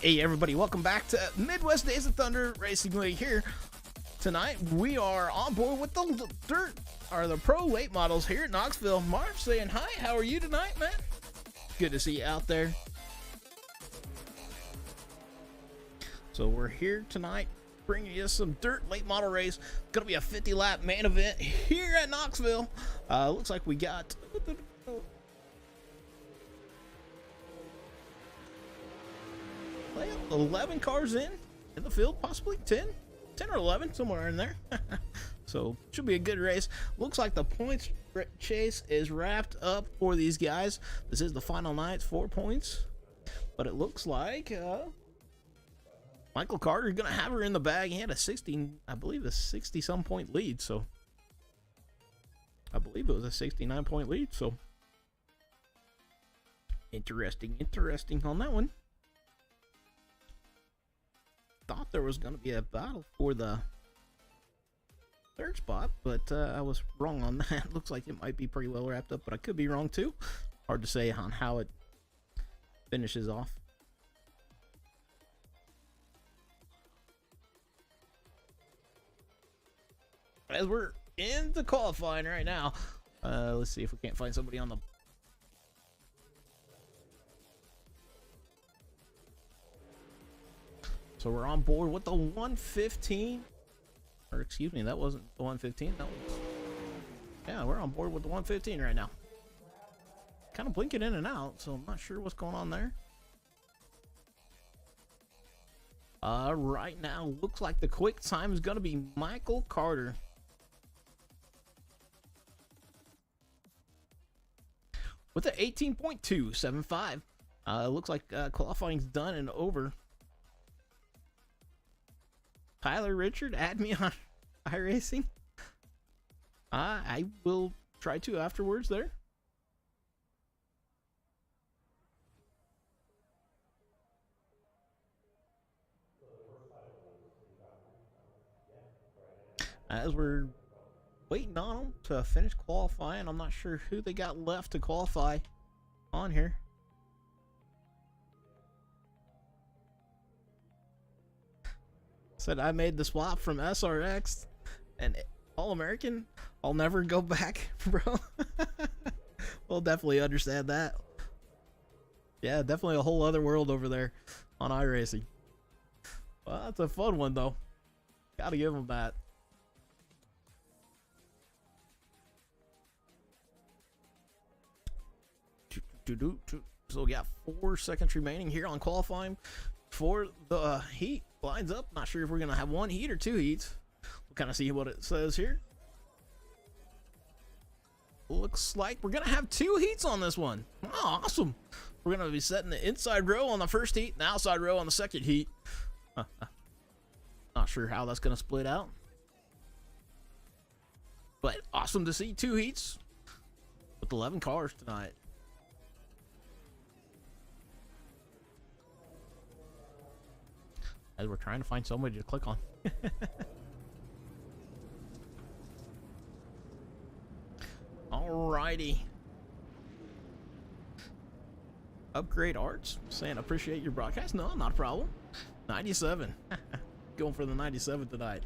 Hey everybody, welcome back to Midwest Days of Thunder Racing League here. Tonight we are on board with the pro late models here at Knoxville. Marv saying hi, how are you tonight, man? Good to see you out there. So we're here tonight bringing you some dirt late model race. Gonna be a 50 lap main event here at Knoxville. Looks like we got 11 cars in the field, possibly 10 or 11, somewhere in there. So should be a good race. Looks like the points chase is wrapped up for these guys. This is the final night, 4 points, but it looks like Michael Carter is gonna have her in the bag. He had a 60, I believe, a 60 some point lead, so I believe it was a 69 point lead. So interesting on that one. Thought there was going to be a battle for the third spot, but I was wrong on that. Looks like it might be pretty well wrapped up, but I could be wrong too. Hard to say on how it finishes off. As we're in the qualifying right now, let's see if we can't find somebody on the So we're on board with the 115, or excuse me, that wasn't the 115, that was, yeah, we're on board with the 115 right now. Kind of blinking in and out, so I'm not sure what's going on there. Right now, looks like the quick time is going to be Michael Carter. With an 18.275. Looks like qualifying's done and over. Tyler Richard, add me on iRacing. I will try to afterwards there. As we're waiting on them to finish qualifying, I'm not sure who they got left to qualify on here. Said I made the swap from SRX and All-American. I'll never go back, bro. We'll definitely understand that. Yeah, definitely a whole other world over there on iRacing. Well, that's a fun one, though. Gotta give them that. So we got 4 seconds remaining here on qualifying for the heat. Lines up. Not sure if we're gonna have 1 heat or 2 heats. We'll kind of see what it says here. Looks like we're gonna have 2 heats on this one. Oh, awesome. We're gonna be setting the inside row on the first heat and the outside row on the second heat. Not sure how that's gonna split out, but awesome to see 2 heats with 11 cars tonight. As we're trying to find somebody to click on. Alrighty. Upgrade Arts saying appreciate your broadcast. No, not a problem. 97. Going for the 97 tonight.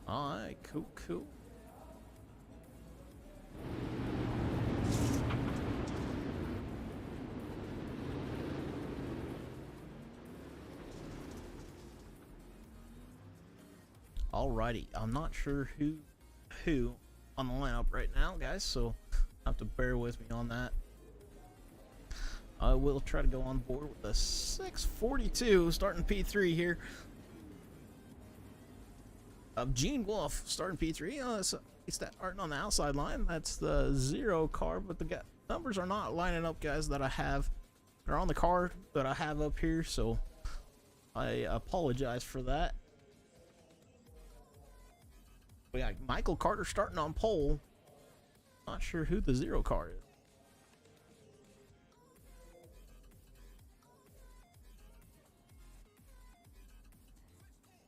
Alright, cool. Alrighty, I'm not sure who on the lineup right now, guys, so have to bear with me on that. I will try to go on board with the 642 starting P3 here of Gene Wolf starting P3. It's that art on the outside line. That's the 0 car, but the numbers are not lining up, guys, that I have. They're on the card that I have up here, so I apologize for that. We got Michael Carter starting on pole. Not sure who the 0 car is.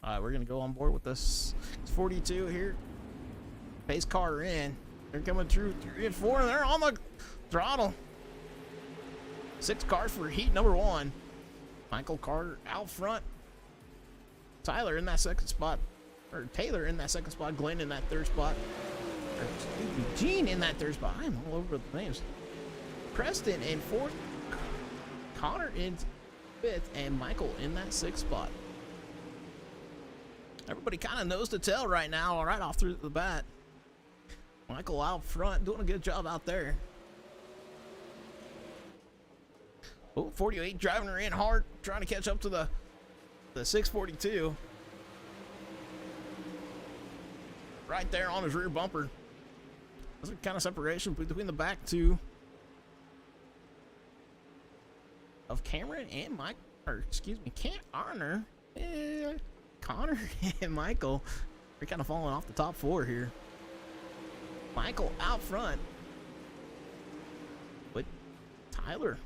Alright, we're going to go on board with this 42 here. Pace car in. They're coming through 3 and 4, and they're on the throttle. 6 cars for heat number 1. Michael Carter out front. Tyler in that second spot. Or Taylor in that second spot. Glenn in that third spot. Or, excuse me, Gene in that third spot. I'm all over the names. Preston in 4th. Connor in 5th. And Michael in that 6th spot. Everybody kind of knows the tail right now, right off through the bat. Michael out front, doing a good job out there. Oh, 48 driving her in hard, trying to catch up to the 642. Right there on his rear bumper. There's a kind of separation between the back two of Cameron and Mike, or excuse me, Connor and Michael. They're kind of falling off the top 4 here. Michael out front with Taylor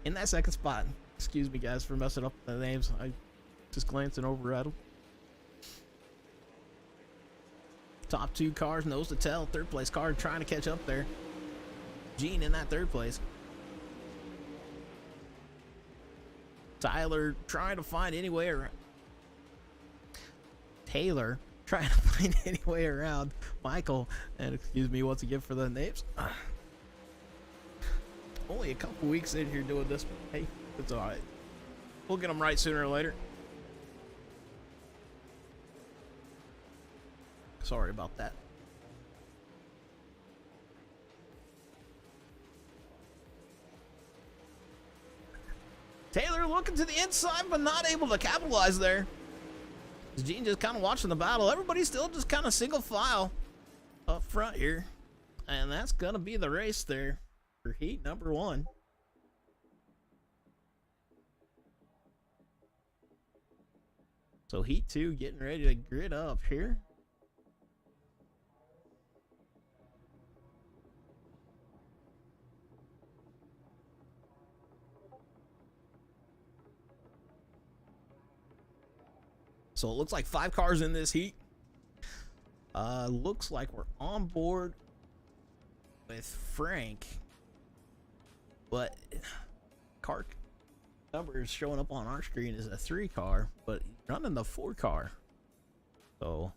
in that second spot. Excuse me, guys, for messing up the names. I just glancing over at them. Top 2 cars, nose to tail. 3rd place car trying to catch up there. Gene in that 3rd place. Tyler trying to find any way around. Taylor trying to find any way around Michael. And excuse me once again for the names. Only a couple weeks in here doing this, but hey, it's alright. We'll get them right sooner or later. Sorry about that. Taylor looking to the inside, but not able to capitalize there. Gene just kind of watching the battle. Everybody's still just kind of single file up front here. And that's going to be the race there for heat number 1. So heat 2 getting ready to grid up here. So it looks like 5 cars in this heat. Looks like we're on board with Frank, but car number is showing up on our screen is a 3 car, but he's running the 4 car. So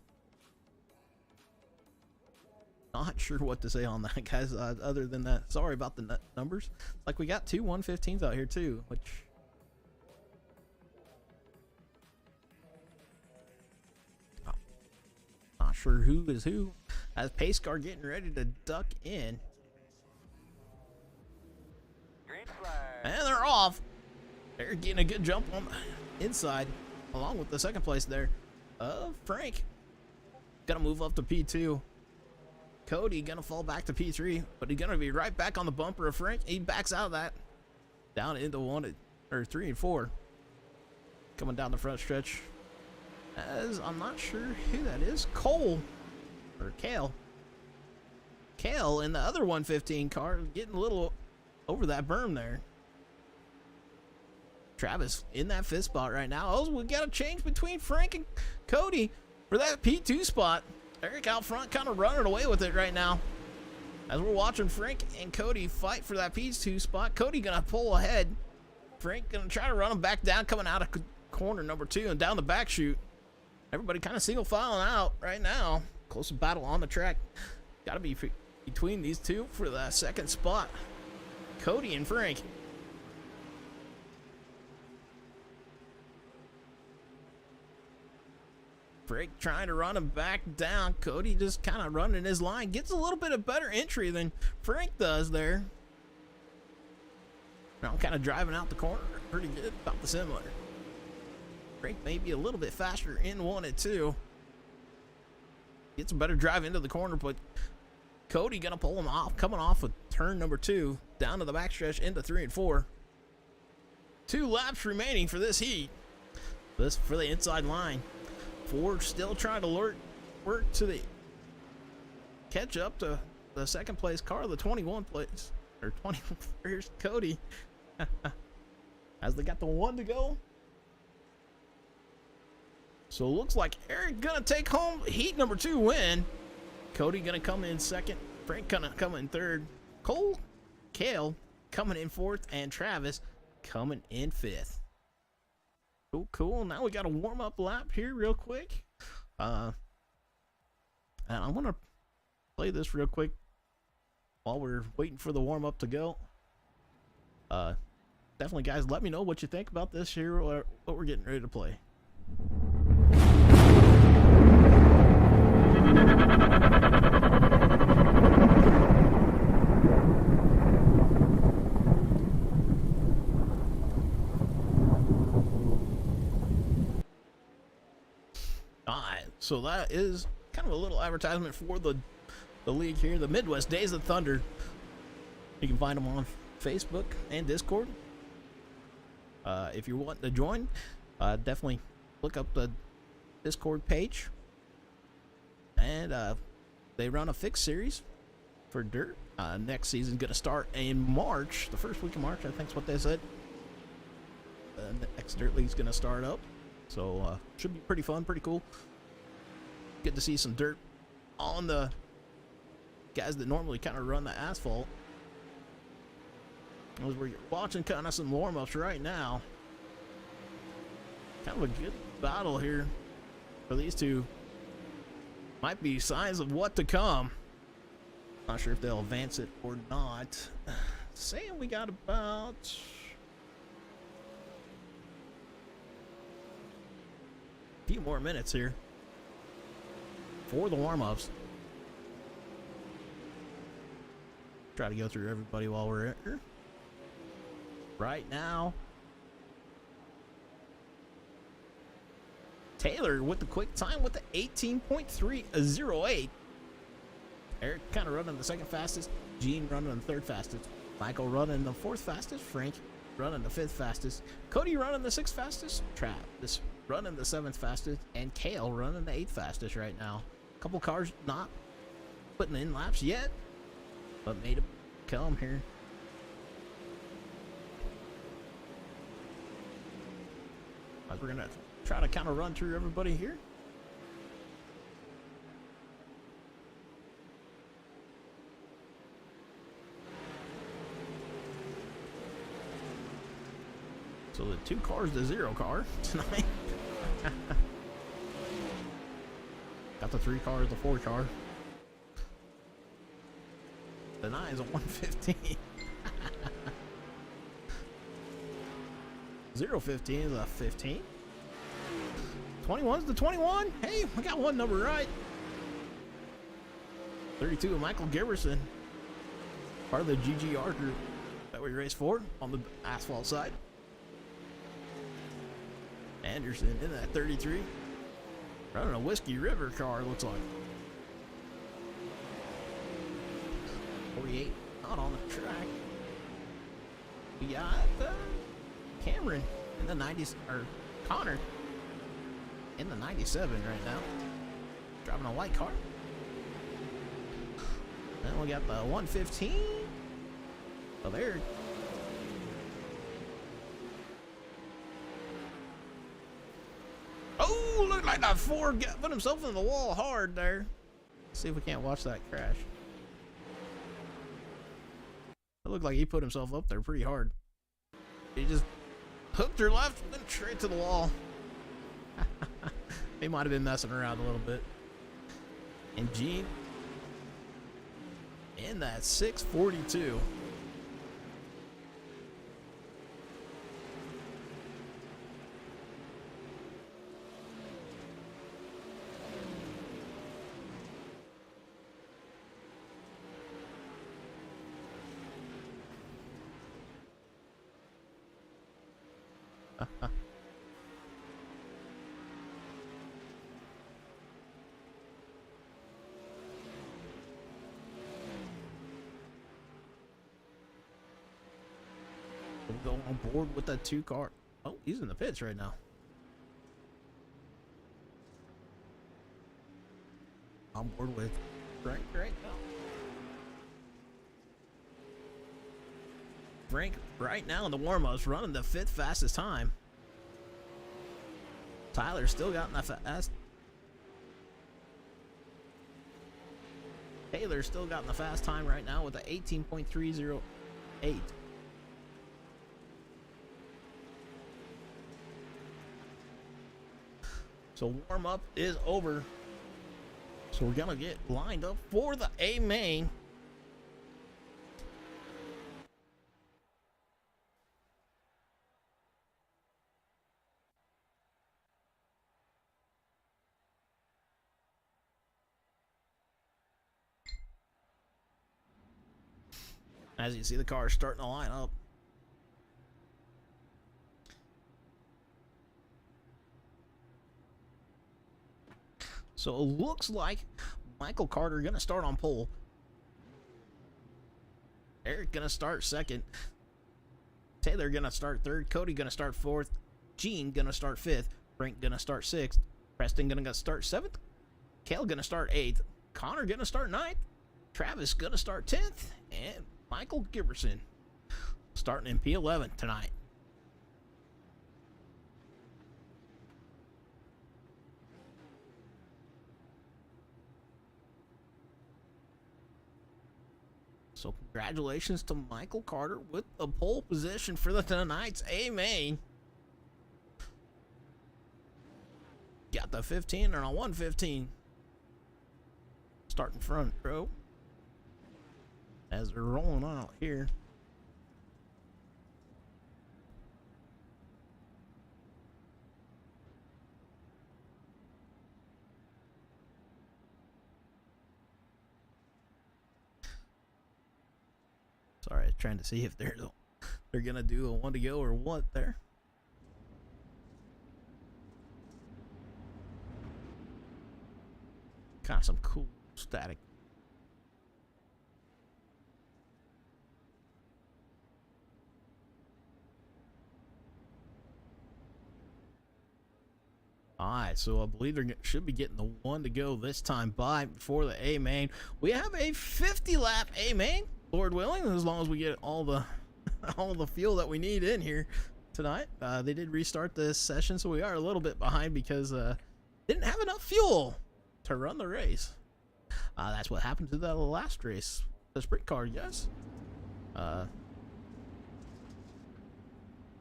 not sure what to say on that, guys. Other than that, sorry about the numbers. Like we got 2 115s out here too, which. Not sure who is who. As pace car getting ready to duck in. And they're off. They're getting a good jump on the inside, along with the second place there. Frank gonna move up to P2. Cody gonna fall back to P3, but he's gonna be right back on the bumper of Frank. He backs out of that, down into 3 and 4. Coming down the front stretch. As I'm not sure who that is. Cole or Kale. Kale in the other 115 car getting a little over that berm there. Travis in that 5th spot right now. Oh, we got a change between Frank and Cody for that P2 spot. Eric out front kind of running away with it right now. As we're watching Frank and Cody fight for that P2 spot. Cody gonna pull ahead. Frank gonna try to run him back down, coming out of corner number 2 and down the back chute. Everybody kind of single filing out right now. Close battle on the track. Got to be between these two for the 2nd spot. Cody and Frank. Frank trying to run him back down. Cody just kind of running his line. Gets a little bit of better entry than Frank does there. Now I'm kind of driving out the corner pretty good, about the similar. Frank may be a little bit faster in 1 and 2. Gets a better drive into the corner, but Cody gonna pull him off, coming off with turn number 2, down to the backstretch into 3 and 4. 2 laps remaining for this heat. This for the inside line. 4 still trying to work to the catch up to the 2nd place car, the 21 place, or 20. Here's Cody. As they got the 1 to go. So it looks like Eric gonna take home heat number 2 win. Cody gonna come in 2nd. Frank gonna come in 3rd. Cole Kale coming in 4th, and Travis coming in 5th. Cool. Now we got a warm-up lap here real quick. And I'm gonna play this real quick while we're waiting for the warm-up to go. Definitely, guys, let me know what you think about this here, or what we're getting ready to play. Alright, so that is kind of a little advertisement for the league here, the Midwest Days of Thunder. You can find them on Facebook and Discord. If you're wanting to join, definitely look up the Discord page. And they run a fixed series for dirt. Next season's gonna start in March, the first week of March, I think is what they said. The next dirt league's gonna start up, so should be pretty fun, pretty cool. Good to see some dirt on the guys that normally kind of run the asphalt. As we're watching kind of some warm-ups right now. Kind of a good battle here for these two. Might be signs of what to come. Not sure if they'll advance it or not. Saying we got about a few more minutes here for the warm-ups. Try to go through everybody while we're here. Right now, Taylor with the quick time with the 18.308. Eric kind of running the second fastest. Gene running the 3rd fastest. Michael running the 4th fastest. Frank running the 5th fastest. Cody running the 6th fastest. Travis running the 7th fastest. And Kale running the 8th fastest right now. A couple cars not putting in laps yet, but made them come here. We're gonna try to kind of run through everybody here. So the 2 cars to 0 car tonight. Got the 3 cars, the 4 car. The 9 is a 115. 015 is a 15. 21 is the 21. Hey, we got one number right. 32 of Michael Giverson. Part of the GGR group that we raced for on the asphalt side. Anderson in that 33. Running a Whiskey River car, looks like. 48, not on the track. We got Cameron in the 90s, or Connor in the 97 right now, driving a white car. Then we got the 115 of Eric. Oh, look like that Ford put himself in the wall hard there. Let's see if we can't watch that crash. It looked like he put himself up there pretty hard. He just hooked her left, went straight to the wall. He might have been messing around a little bit. And Gene in that 642. We'll go on board with that 2 car. Oh, he's in the pits right now. On board with Frank right now. Frank right now in the warm-ups running the 5th fastest time. Tyler still got in the fast. Taylor still got in the fast time right now with the 18.30. 8. So warm-up is over. So we're gonna get lined up for the A main. As you see, the car is starting to line up. So it looks like Michael Carter gonna start on pole. Eric gonna start second. Taylor gonna start third. Cody gonna start fourth. Gene gonna start fifth. Frank gonna start sixth. Preston gonna start seventh. Kale gonna start 8th. Connor gonna start 9th. Travis gonna start 10th. And Michael Giberson starting in P11 tonight. So congratulations to Michael Carter with a pole position for the tonight's A main. Got the 15 and a 115. Starting front row as they're rolling out here. Sorry, I was trying to see if they're gonna do a 1 to go or what there. Kind of some cool static. Alright, so I believe they should be getting the 1 to go this time by before the A main. We have a 50 lap A main, Lord willing, as long as we get all the fuel that we need in here tonight. They did restart this session, so we are a little bit behind because didn't have enough fuel to run the race. That's what happened to the last race, the sprint car, yes.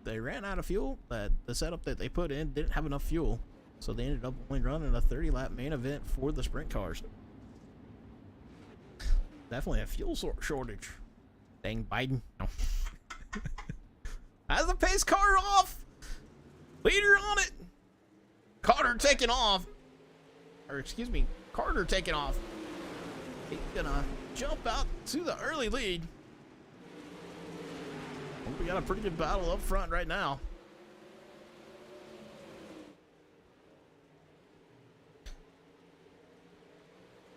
They ran out of fuel. The setup that they put in didn't have enough fuel, so they ended up only running a 30 lap main event for the sprint cars. Definitely a fuel shortage. Dang Biden. No. Has the pace car off. Leader on it. Carter taking off. Or excuse me, Carter taking off. He's gonna jump out to the early lead. We got a pretty good battle up front right now.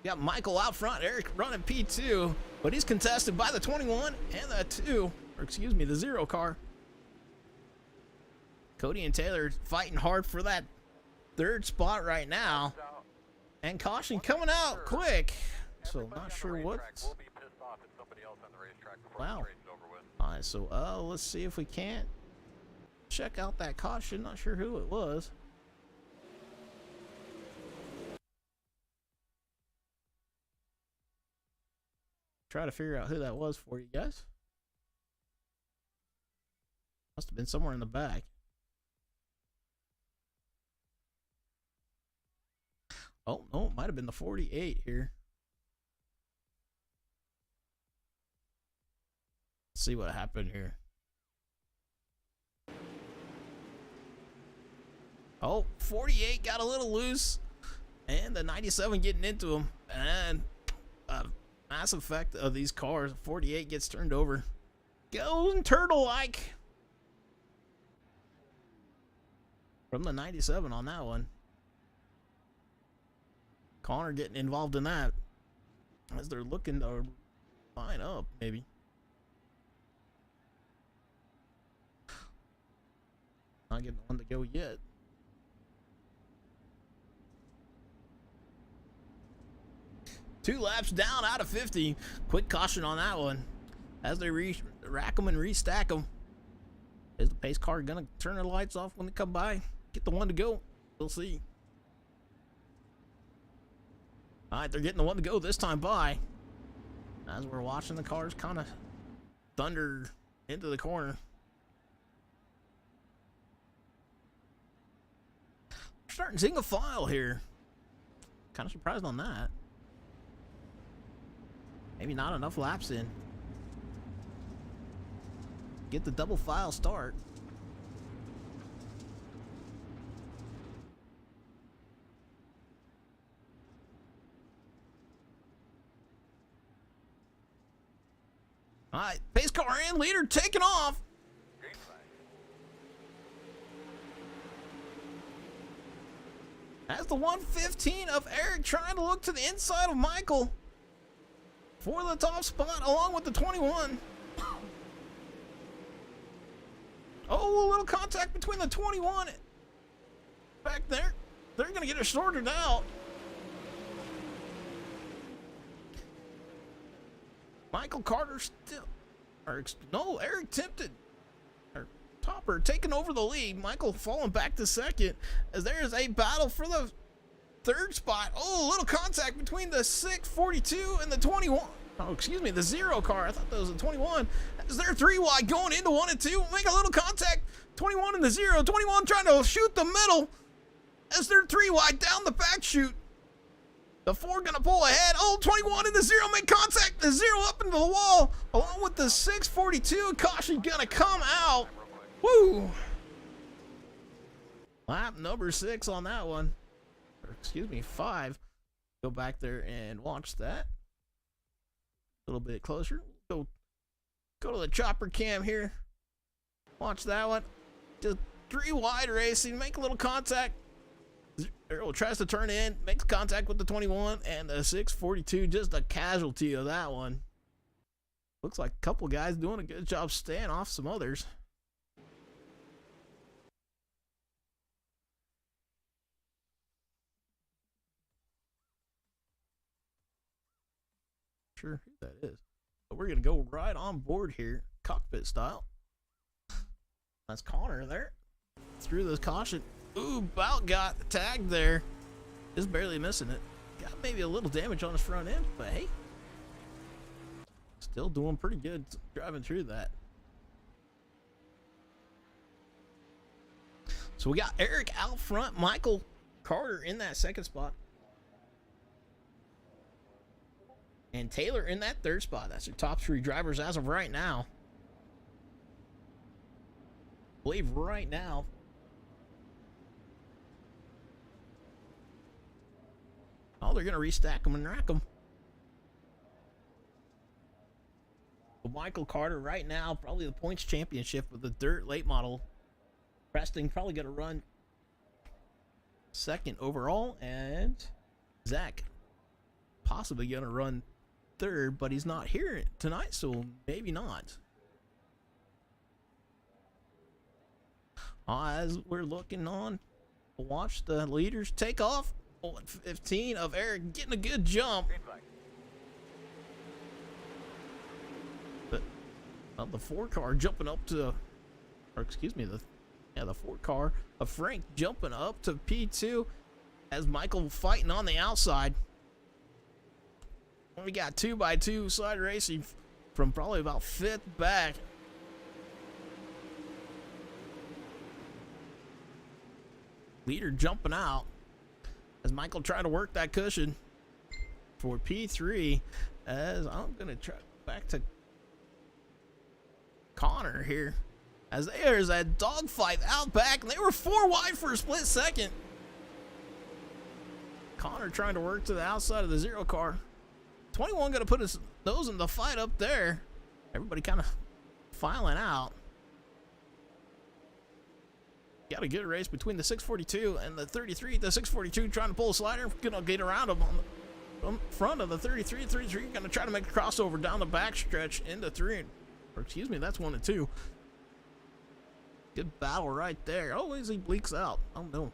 We got Michael out front, Eric running P2, but he's contested by the 21 and the 2, or excuse me, the 0 car. Cody and Taylor fighting hard for that 3rd spot right now. And caution coming out quick. So not sure what. Wow. Alright, so let's see if we can't check out that caution. Not sure who it was. Try to figure out who that was for you guys. Must have been somewhere in the back. Oh, no, it might have been the 48 here. Let's see what happened here. Oh, 48 got a little loose. And the 97 getting into him. And a mass effect of these cars. 48 gets turned over. Going turtle-like. From the 97 on that one. Connor getting involved in that as they're looking to line up, maybe. Not getting one to go yet. Two laps down out of 50. Quick caution on that one as they rack them and restack them. Is the pace car gonna turn their lights off when they come by? Get the one to go. We'll see. Alright, they're getting the one to go this time by. As we're watching the cars kind of thunder into the corner. Starting single file here. Kind of surprised on that. Maybe not enough laps in. Get the double file start. All right, pace car in, leader taking off. That's the 115 of Eric trying to look to the inside of Michael for the top spot along with the 21. Oh, a little contact between the 21 back there. They're going to get it sorted out. Michael Carter still, or no, Eric Tipton, or Topper taking over the lead. Michael falling back to second as there is a battle for the third spot. Oh, a little contact between the 642 and the 21. Oh, excuse me, the 0 car. I thought that was the 21. As they're 3 wide going into 1 and 2. Make a little contact. 21 and the 0. 21 trying to shoot the middle as they're 3 wide down the back chute. The 4 gonna pull ahead. Oh, 21 and the 0 make contact. The 0 up into the wall along with the 642. Caution gonna come out. Woo! Lap number 6 on that one. Or, excuse me, 5. Go back there and watch that. A little bit closer. Go to the chopper cam here. Watch that one. Just 3 wide racing. Make a little contact. 0 tries to turn in. Makes contact with the 21 and the 642. Just a casualty of that one. Looks like a couple guys doing a good job staying off some others. Sure who that is, but we're gonna go right on board here, cockpit style. That's Connor there through this caution. Ooh, about got tagged there, just barely missing it. Got maybe a little damage on his front end, but hey, still doing pretty good driving through that. So we got Eric out front, Michael Carter in that second spot, and Taylor in that third spot. That's your top 3 drivers as of right now. I believe right now. Oh, they're going to restack them and rack them. But Michael Carter right now, probably the points championship with the dirt late model. Preston probably going to run second overall. And Zach possibly going to run third, but he's not here tonight, so maybe not. As we're looking on, watch the leaders take off. 15 of Eric getting a good jump. But the 4 car jumping up to, or excuse me, the 4 car of Frank jumping up to P2 as Michael fighting on the outside. We got 2x2 side racing from probably about 5th back. Leader jumping out as Michael trying to work that cushion for P3. As I'm going to try back to Connor here. As there's a dogfight out back, and they were 4 wide for a split second. Connor trying to work to the outside of the 0 car. 21 going to put his nose in the fight up there. Everybody kind of filing out. Got a good race between the 642 and the 33. The 642 trying to pull a slider. Going to get around him on the front of the 33. 33 going to try to make a crossover down the back stretch into 3. Or excuse me, that's 1 and 2. Good battle right there. Always he blinks out. Oh no.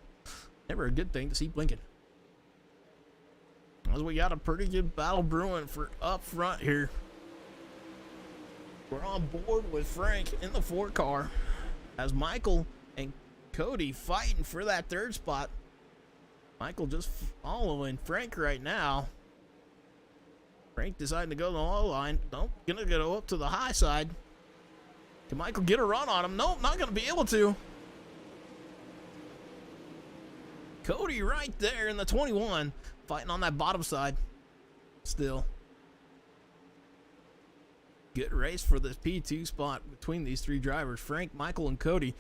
Never a good thing to see blinking. As we got a pretty good battle brewing for up front here. We're on board with Frank in the 4 car as Michael and Cody fighting for that 3rd spot. Michael just following Frank right now. Frank deciding to go to the low line. Nope, gonna go up to the high side. Can Michael get a run on him? Nope, not going to be able to. Cody right there in the 21, fighting on that bottom side. Still. Good race for this P2 spot between these three drivers, Frank, Michael, and Cody.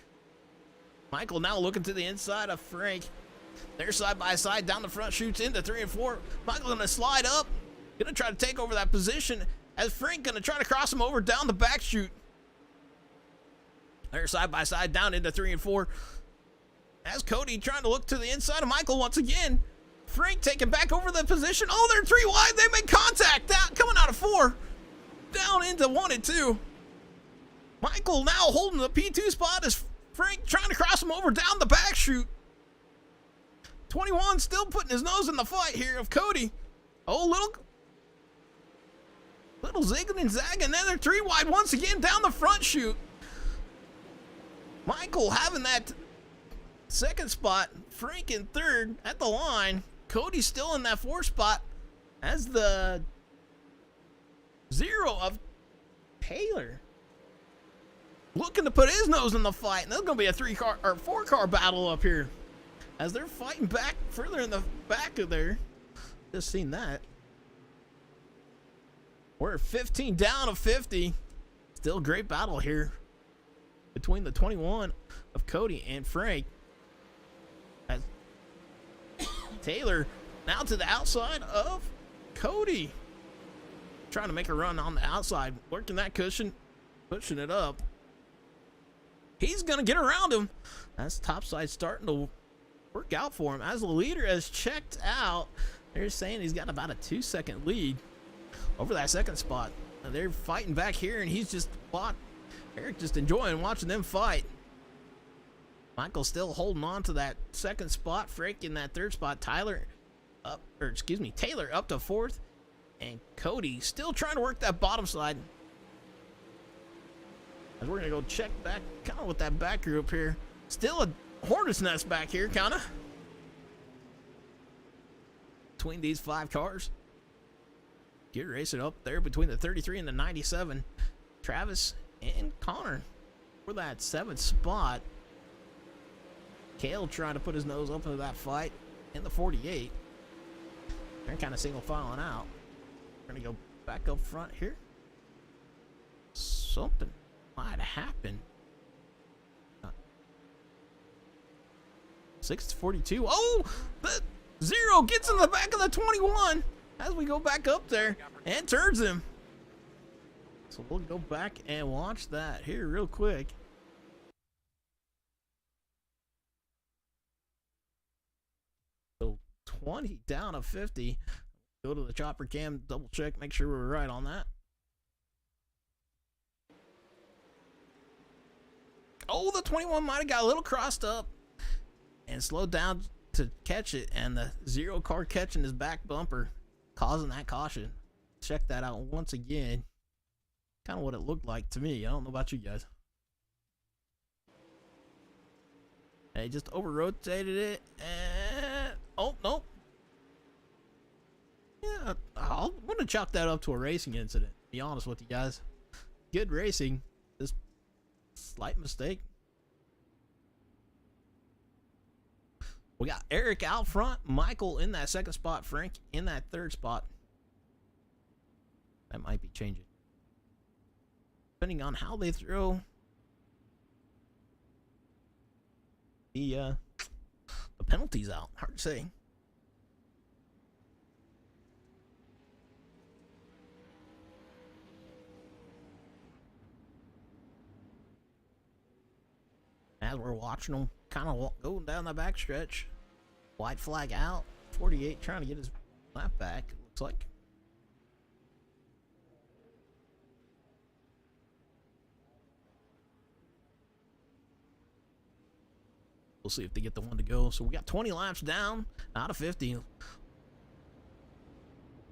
Michael now looking to the inside of Frank. They're side by side down the front, shoots into 3 and 4. Michael gonna slide up, gonna try to take over that position as Frank gonna try to cross him over down the back chute. They're side by side down into 3 and 4. As Cody trying to look to the inside of Michael once again. Frank taking back over the position. Oh, they're 3 wide. They make contact. Coming out of 4. Down into 1 and 2. Michael now holding the P2 spot as Frank trying to cross him over down the back chute. 21 still putting his nose in the fight here of Cody. Oh, little zigging and zagging. Then they're 3 wide once again down the front chute. Michael having that second spot. Frank in third at the line. Cody still in that 4th spot as the 0 of Taylor looking to put his nose in the fight. And there's going to be a 3-car or 4-car battle up here as they're fighting back further in the back of there. Just seen that. We're 15 down of 50. Still a great battle here between the 21 of Cody and Frank. As Taylor now to the outside of Cody. Trying to make a run on the outside. Working that cushion. Pushing it up. He's going to get around him. That's topside starting to work out for him. As the leader has checked out, they're saying he's got about a 2-second lead over that second spot. And they're fighting back here, and he's just Eric just enjoying watching them fight. Michael still holding on to that second spot. Frank in that 3rd spot. Taylor up to 4th. And Cody still trying to work that bottom side. As we're going to go check back kind of with that back group here. Still a hornet's nest back here, kind of. Between these 5 cars. Get racing up there between the 33 and the 97. Travis and Connor for that 7th spot. Kale trying to put his nose up into that fight in the 48. They're kind of single filing out. We're going to go back up front here. Something might happen. 6:42. Oh, the 0 gets in the back of the 21 as we go back up there and turns him. So we'll go back and watch that here real quick. So 20 down of 50. Go to the chopper cam, double check, make sure we're right on that. Oh, the 21 might have got a little crossed up and slowed down to catch it, and the 0 car catching his back bumper, causing that caution. Check that out once again. Kind of what it looked like to me. I don't know about you guys. And he just over-rotated it, and oh, nope. Yeah, I'm going to chalk that up to a racing incident, to be honest with you guys. Good racing. Just slight mistake. We got Eric out front, Michael in that 2nd spot, Frank in that 3rd spot. That might be changing, depending on how they throw the penalties out. Hard to say. As we're watching them kind of going down the back stretch. White flag out. 48 trying to get his lap back, it looks like. We'll see if they get the 1 to go. So we got 20 laps down out of 50.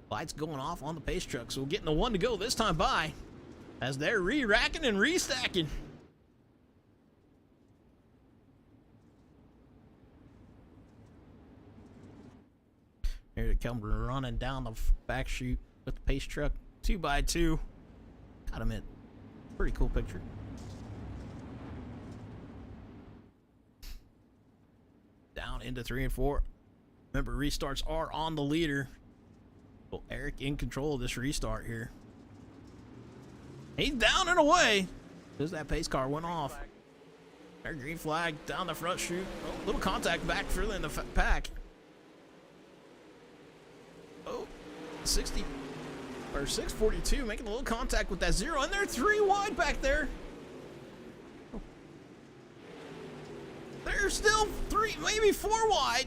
Lights going off on the pace truck. So we're getting the 1 to go this time by as they're re-racking and restacking. Here they come running down the back chute with the pace truck 2x2. Got him in. Pretty cool picture. into 3 and 4. Remember, restarts are on the leader. Well, Eric in control of this restart here. He's down and away. As that pace car went off. Their green flag down the front chute. Oh, little contact back further in the pack. Oh, 60 or 642 making a little contact with that 0, and they're 3 wide back there. Oh. They're still 3, maybe 4 wide.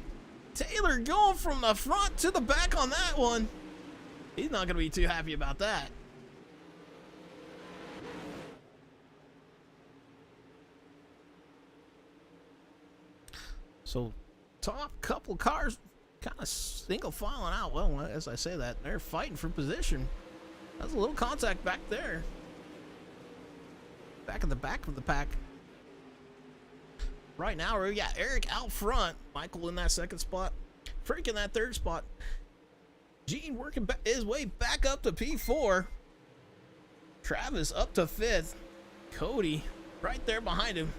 Taylor going from the front to the back on that one. He's not going to be too happy about that. So, top couple cars kind of single filing out. Well, as I say that, they're fighting for position. That's a little contact back there. Back of the pack. Right now, we got Eric out front. Michael in that 2nd spot. Frank in that 3rd spot. Gene working his way back up to P4. Travis up to 5th. Cody right there behind him.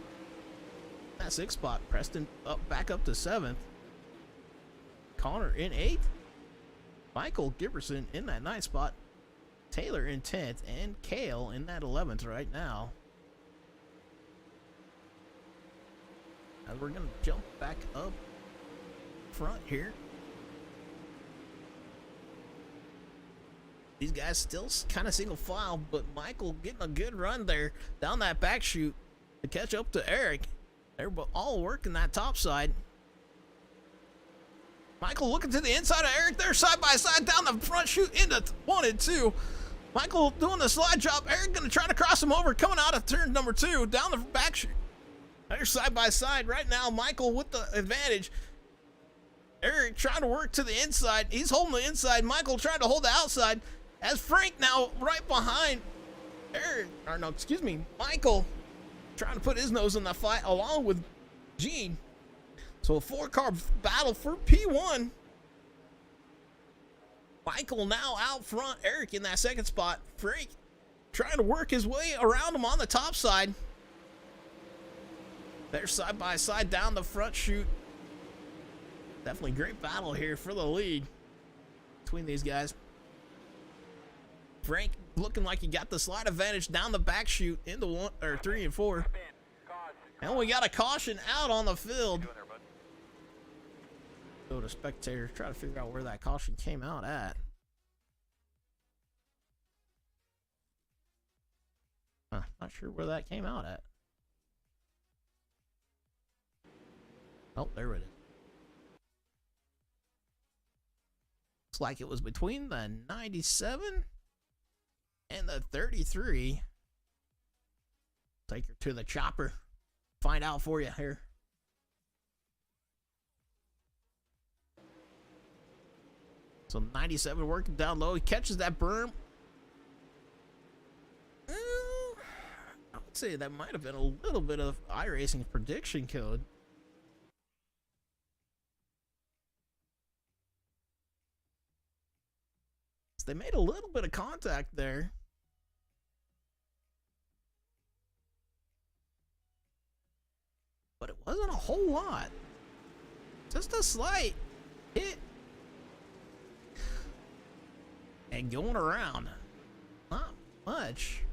That 6th spot. Preston back up to 7th. Connor in 8th. Michael Giberson in that 9th spot. Taylor in 10th. And Kale in that 11th right now. And we're going to jump back up front here. These guys still kind of single file, but Michael getting a good run there down that back chute to catch up to Eric. They're all working that top side. Michael looking to the inside of Eric there, side by side down the front chute into 1 and 2. Michael doing the slide job. Eric going to try to cross him over, coming out of turn number 2 down the back chute. They're side by side right now. Michael with the advantage. Eric trying to work to the inside. He's holding the inside. Michael trying to hold the outside. As Frank now right behind Eric, or no, excuse me, Michael trying to put his nose in the fight along with Gene. So a 4-car battle for P1. Michael now out front. Eric in that 2nd spot. Frank trying to work his way around him on the top side. They're side by side down the front chute. Definitely great battle here for the lead between these guys. Frank looking like he got the slide advantage down the back chute into 1 or 3 and 4. And we got a caution out on the field. Go to Spectator, try to figure out where that caution came out at. Not sure where that came out at. Oh, there it is. Looks like it was between the 97 and the 33. Take her to the chopper. Find out for you here. So 97 working down low. He catches that berm. I would say that might have been a little bit of iRacing's prediction code. They made a little bit of contact there. But it wasn't a whole lot. Just a slight hit. And going around. Not much.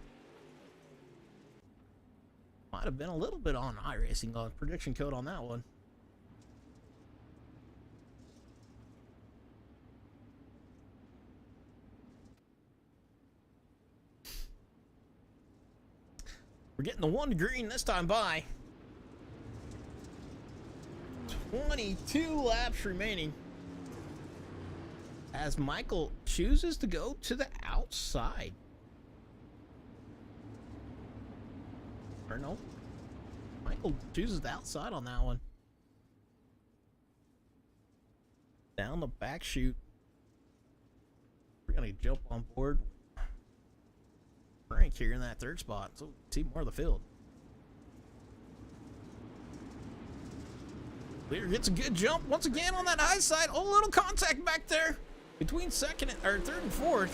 Might have been a little bit on iRacing on prediction code on that one. We're getting the 1 green this time by. 22 laps remaining. As Michael chooses to go to the outside. Or no. Michael chooses the outside on that one. Down the back chute. We're going to jump on board. Frank here in that 3rd spot, so see more of the field. Leader gets a good jump once again on that high side. Oh, little contact back there between 2nd or 3rd and 4th.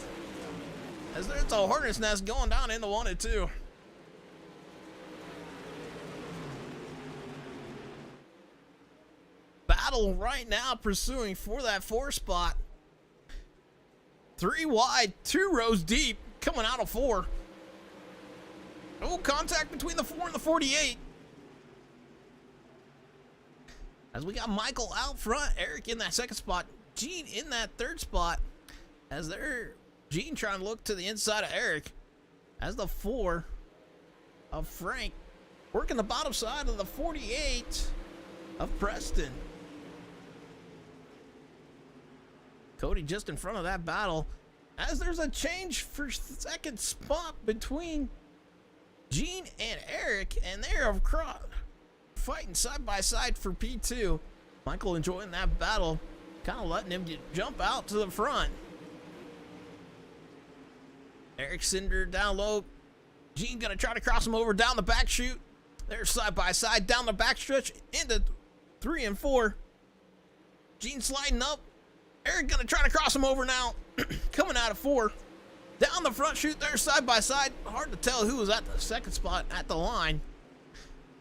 As there's a hornet's nest going down in the 1 and 2. battle right now, pursuing for that 4 spot. 3 wide, 2 rows deep, coming out of 4. No contact between the 4 and the 48. As we got Michael out front, Eric in that 2nd spot, Gene in that 3rd spot. As they're Gene trying to look to the inside of Eric. As the 4 of Frank working the bottom side of the 48 of Preston. Cody just in front of that battle. As there's a change for 2nd spot between Gene and Eric, and they're fighting side by side for P2. Michael enjoying that battle, kind of letting him jump out to the front. Eric Cinder down low. Gene gonna try to cross him over down the back chute. They're side by side down the back stretch into 3 and 4. Gene sliding up. Eric gonna try to cross him over now. Coming out of 4. Down the front chute, they're side by side. Hard to tell who was at the 2nd spot at the line.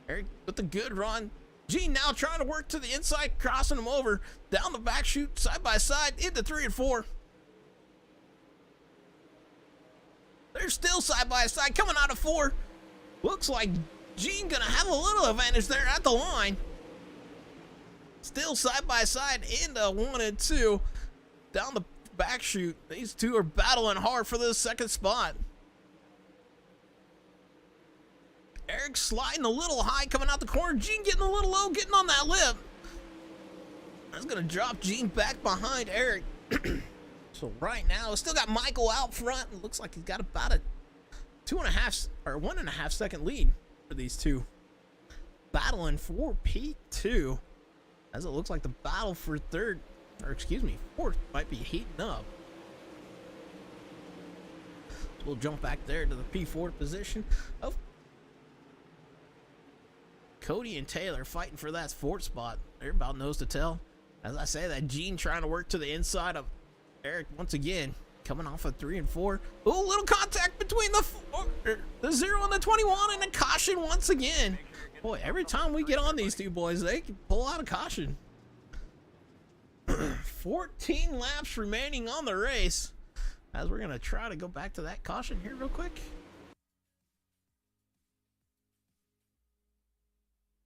Eric with a good run. Gene now trying to work to the inside, crossing him over. Down the back chute, side by side, into 3 and 4. They're still side by side, coming out of 4. Looks like Gene gonna have a little advantage there at the line. Still side by side into 1 and 2. Down the back chute. These two are battling hard for this 2nd spot. Eric sliding a little high, coming out the corner. Gene getting a little low, getting on that lip. That's gonna drop Gene back behind Eric. So right now, still got Michael out front. It looks like he's got about a 2.5 or 1.5 second lead for these two. Battling for P2. As it looks like the battle for 4th might be heating up. So we'll jump back there to the P4 position of Cody and Taylor fighting for that 4th spot. They're about nose to tail. As I say that, Gene trying to work to the inside of Eric once again, coming off of 3 and 4. Oh, little contact between the 0 and the 21, and a caution once again. Boy, every time we get on these two boys, they can pull out a caution. 14 laps remaining on the race. As we're going to try to go back to that caution here real quick.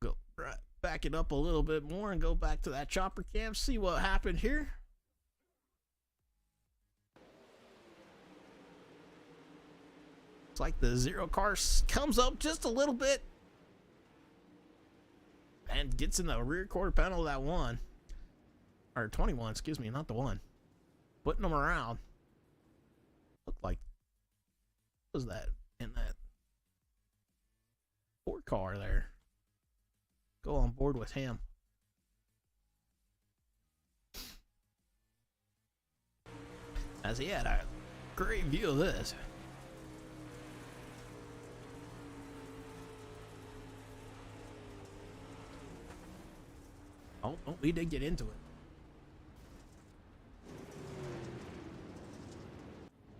Go right, back it up a little bit more and go back to that chopper cam. See what happened here. It's like the 0 car comes up just a little bit and gets in the rear quarter panel of that 1. Or 21, excuse me, not the 1. Putting them around. Looked like, what was that in that 4 car there? Go on board with him. As he had a great view of this. Oh, we did get into it.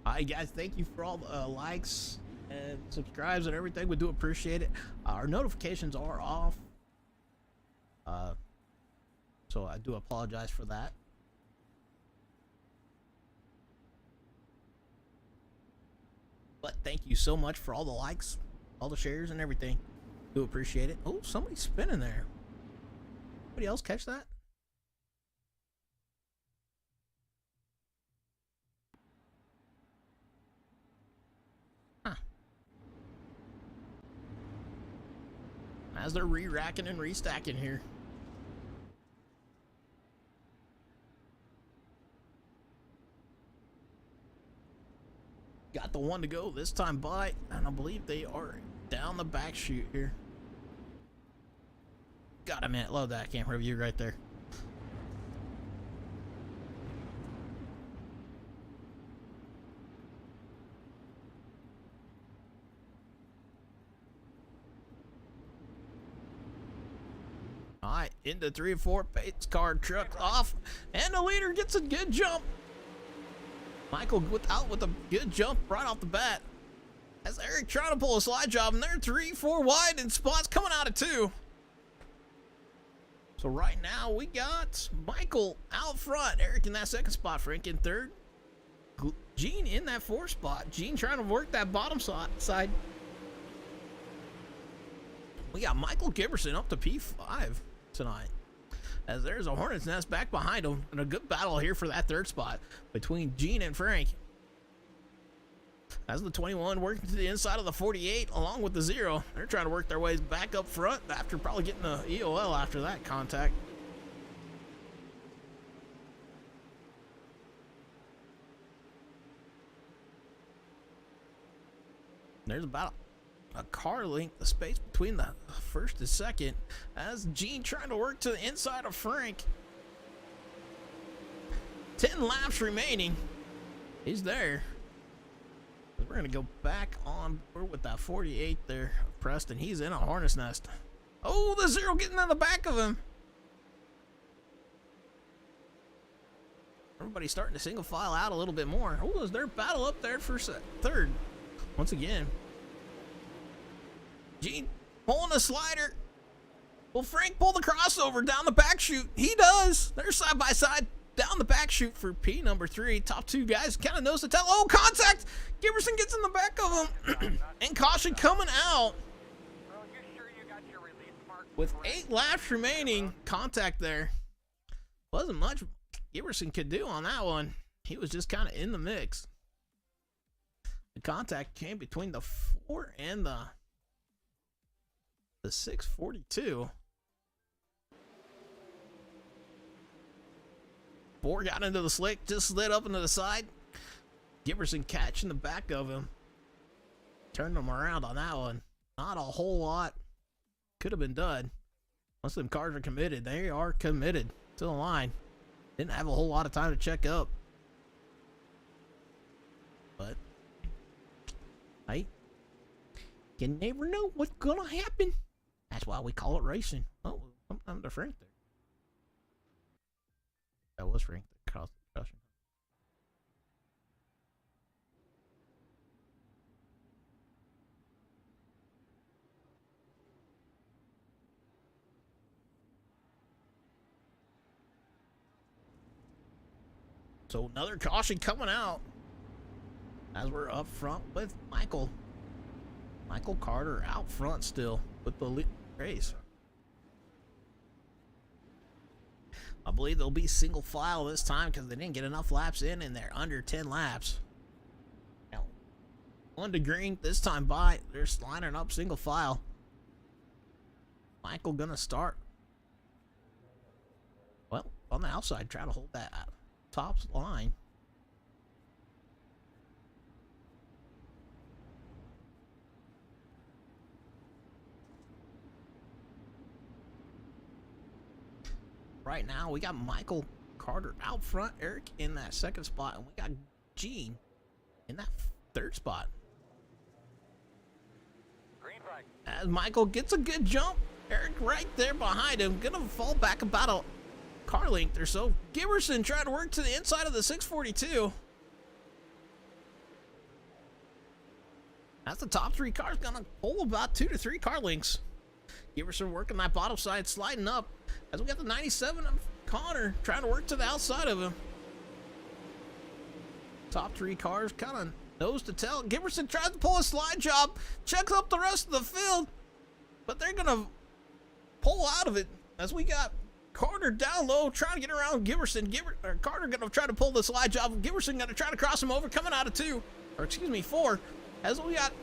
Alright guys, thank you for all the likes and subscribes and everything. We do appreciate it. Our notifications are off. So I do apologize for that. But thank you so much for all the likes, all the shares and everything. Do appreciate it. Oh, somebody's spinning there. Anybody else catch that? Huh. As they're re-racking and restacking here. Got the 1 to go this time by, and I believe they are down the back chute here. Got a minute, load that camera view right there. Alright, into 3 and 4, pace car truck off, and the leader gets a good jump. Michael with a good jump right off the bat. As Eric trying to pull a slide job, and they're 3, 4 wide in spots coming out of 2. So right now we got Michael out front, Eric in that second spot, Frank in third, Gene in that fourth spot. Gene trying to work that bottom side. We got Michael Giberson up to P5 tonight, as there's a Hornet's Nest back behind him, and a good battle here for that third spot between Gene and Frank. As the 21 working to the inside of the 48 along with the 0. They're trying to work their ways back up front after probably getting the EOL after that contact. There's about a car length, the space between the first and second, as Gene trying to work to the inside of Frank. 10 laps remaining. He's there. We're going to go back on board with that 48 there. Preston, he's in a Hornet's Nest. Oh, the 0 getting in the back of him. Everybody's starting to single file out a little bit more. Oh, is there battle up there for third? Once again. Gene pulling a slider. Will Frank pull the crossover down the back chute? He does. They're side by side down the back chute for P number 3. Top 2 guys kind of knows to tell. Oh, contact! Giberson gets in the back of him. And caution coming out. With 8 laps remaining, contact there. Wasn't much Giberson could do on that one. He was just kind of in the mix. The contact came between the 4 and the 642. 4 got into the slick, just slid up into the side. Giberson catching the back of him. Turned him around on that one. Not a whole lot could have been done. Once them cars are committed, they are committed to the line. Didn't have a whole lot of time to check up. But, hey, you never know what's gonna happen. That's why we call it racing. Oh, sometimes they're Frank there. That was Frank that caused the discussion. So another caution coming out as we're up front with Michael. Michael Carter out front still with the race. I believe they'll be single file this time because they didn't get enough laps in and they're under 10 laps. Now, 1 to green this time by. They're lining up single file. Michael gonna start. Well, on the outside, try to hold that top line. Right now, we got Michael Carter out front, Eric in that second spot, and we got Gene in that third spot. Green flag. As Michael gets a good jump, Eric right there behind him, gonna fall back about a car length or so. Giberson trying to work to the inside of the 642. That's the top 3 cars, gonna pull about 2 to 3 car lengths. Giberson working that bottom side, sliding up. As we got the 97 of Connor trying to work to the outside of him. Top 3 cars kind of nose to tail. Giberson tries to pull a slide job, checks up the rest of the field, but they're going to pull out of it as we got Carter down low trying to get around Giberson. Carter going to try to pull the slide job. Giberson going to try to cross him over, coming out of 2, or excuse me, 4, as we got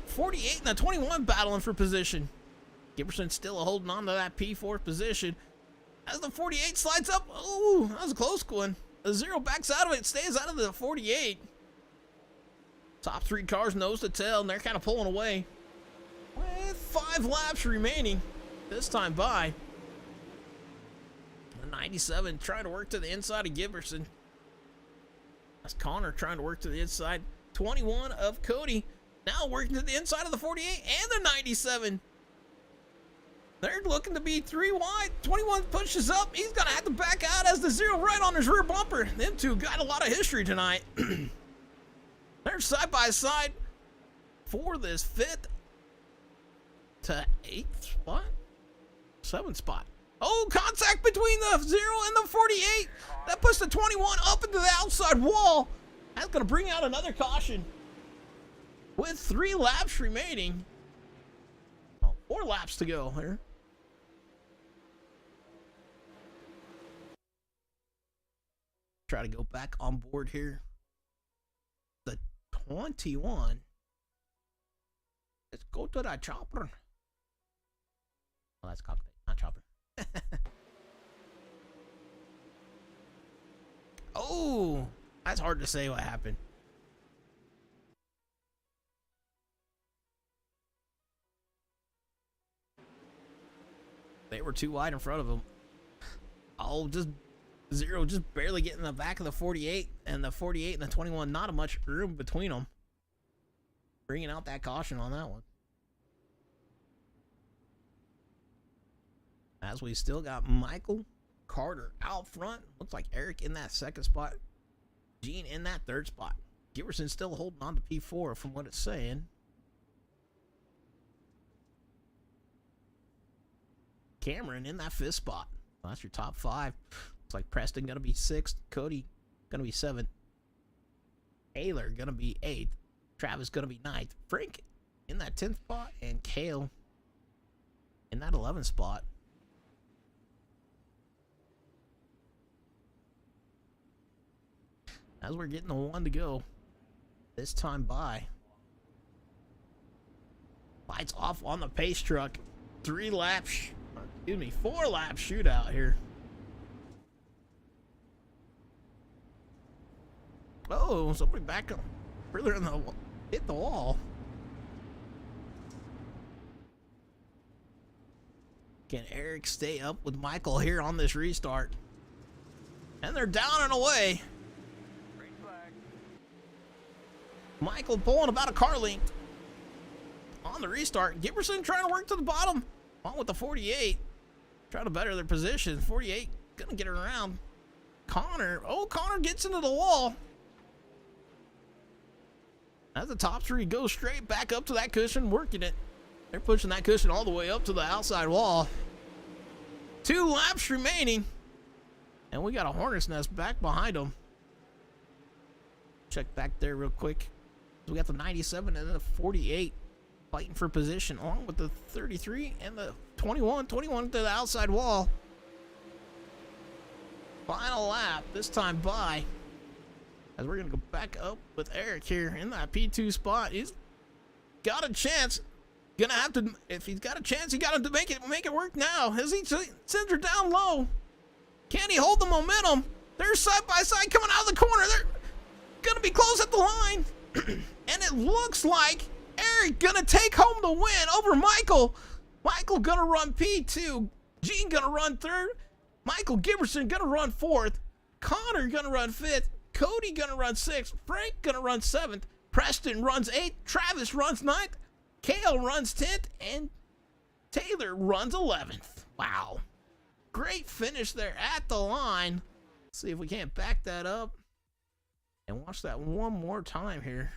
48 and the 21 battling for position. Giberson still holding on to that P4 position. As the 48 slides up, ooh, that was a close one. The 0 backs out of it, stays out of the 48. Top 3 cars nose to tail, and they're kind of pulling away. With 5 laps remaining this time by. The 97 trying to work to the inside of Giberson. That's Connor trying to work to the inside. 21 of Cody now working to the inside of the 48 and the 97. They're looking to be 3 wide. 21 pushes up. He's going to have to back out as the 0 right on his rear bumper. Them two got a lot of history tonight. They're side by side for this 5th to 8th spot? 7th spot. Oh, contact between the 0 and the 48. That puts the 21 up into the outside wall. That's going to bring out another caution. With 3 laps remaining. Oh, 4 laps to go here. Try to go back on board here. The 21. Let's go to that chopper. Oh, that's cockpit, not chopper. Oh, that's hard to say what happened. They were too wide in front of him. Oh, just 0 just barely getting the back of the 48, and the 48 and the 21, not much room between them. Bringing out that caution on that one. As we still got Michael Carter out front. Looks like Eric in that 2nd spot. Gene in that 3rd spot. Giverson still holding on to P4 from what it's saying. Cameron in that 5th spot. Well, that's your top 5. Looks like Preston gonna be 6th. Cody gonna be 7th. Taylor gonna be 8th. Travis gonna be 9th. Frank in that 10th spot. And Kale in that 11th spot. As we're getting the 1 to go. This time by. Lights off on the pace truck. 4 lap shootout here. Oh, somebody back up further in the hit the wall. Can Eric stay up with Michael here on this restart? And they're down and away. Michael pulling about a car length on the restart. Giverson trying to work to the bottom. On with the 48. Trying to better their position. 48 gonna get around. Connor. Oh, Connor gets into the wall. As the top 3 goes straight back up to that cushion, working it. They're pushing that cushion all the way up to the outside wall. 2 laps remaining. And we got a hornet's nest back behind them. Check back there real quick. We got the 97 and the 48 fighting for position, along with the 33 and the 21. 21 to the outside wall. Final lap, this time by. As we're going to go back up with Eric here in that P2 spot. He's got a chance. Gonna have to, if he's got a chance, he got to make it work now. As he sends her down low. Can he hold the momentum? They're side by side coming out of the corner. They're going to be close at the line. And it looks like Eric gonna take home the win over Michael. Michael gonna run P2. Gene gonna run 3rd. Michael Giverson gonna run 4th. Connor gonna run 5th. Cody gonna run 6th. Frank gonna run 7th. Preston runs 8th. Travis runs 9th. Kale runs 10th. And Taylor runs 11th. Wow. Great finish there at the line. Let's see if we can't back that up. And watch that one more time here.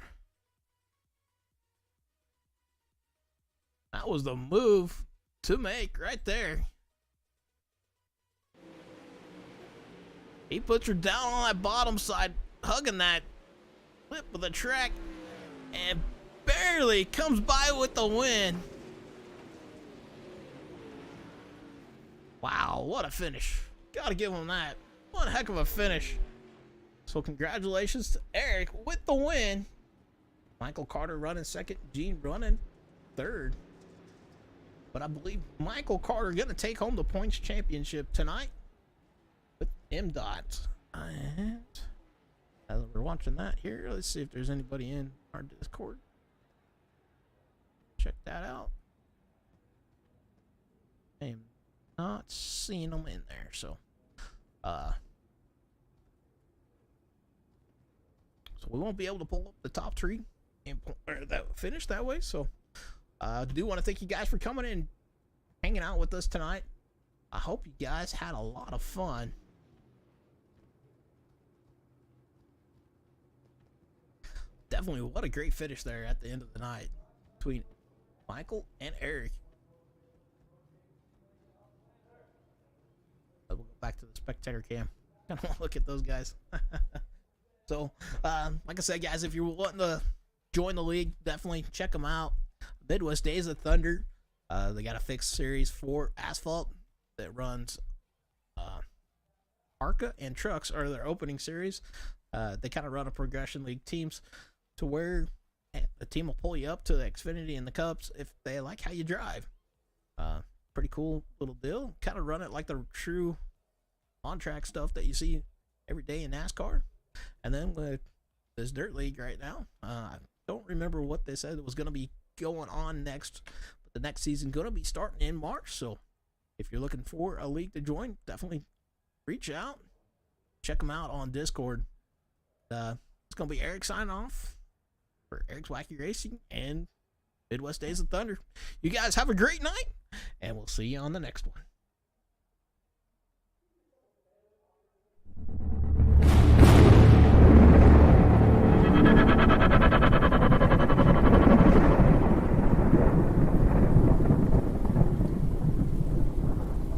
That was the move to make right there. He puts her down on that bottom side, hugging that lip of the track, and barely comes by with the win. Wow, what a finish. Gotta give him that. One heck of a finish. So congratulations to Eric with the win. Michael Carter running 2nd, Gene running 3rd. But I believe Michael Carter gonna take home the points championship tonight with MDOT. And as we're watching that here, let's see if there's anybody in our Discord. Check that out. I am not seeing them in there, so we won't be able to pull up the top 3 and that finish that way. So I do want to thank you guys for coming in, hanging out with us tonight. I hope you guys had a lot of fun. Definitely, what a great finish there at the end of the night between Michael and Eric. back to the Spectator Cam. I don't want to look at those guys. So, like I said, guys, if you're wanting to join the league, definitely check them out. Midwest Days of Thunder. They got a fixed series for asphalt that runs ARCA and trucks are their opening series. They kind of run a progression league teams to where the team will pull you up to the Xfinity and the Cups if they like how you drive. Pretty cool little deal. Kind of run it like the true on-track stuff that you see every day in NASCAR. And then with this dirt league right now, I don't remember what they said was going to be going on next, but the next season going to be starting in March. So if you're looking for a league to join, definitely reach out, check them out on Discord. It's going to be Eric signing off for Eric's Wacky Racing and Midwest Days of Thunder. You guys have a great night, and we'll see you on the next one.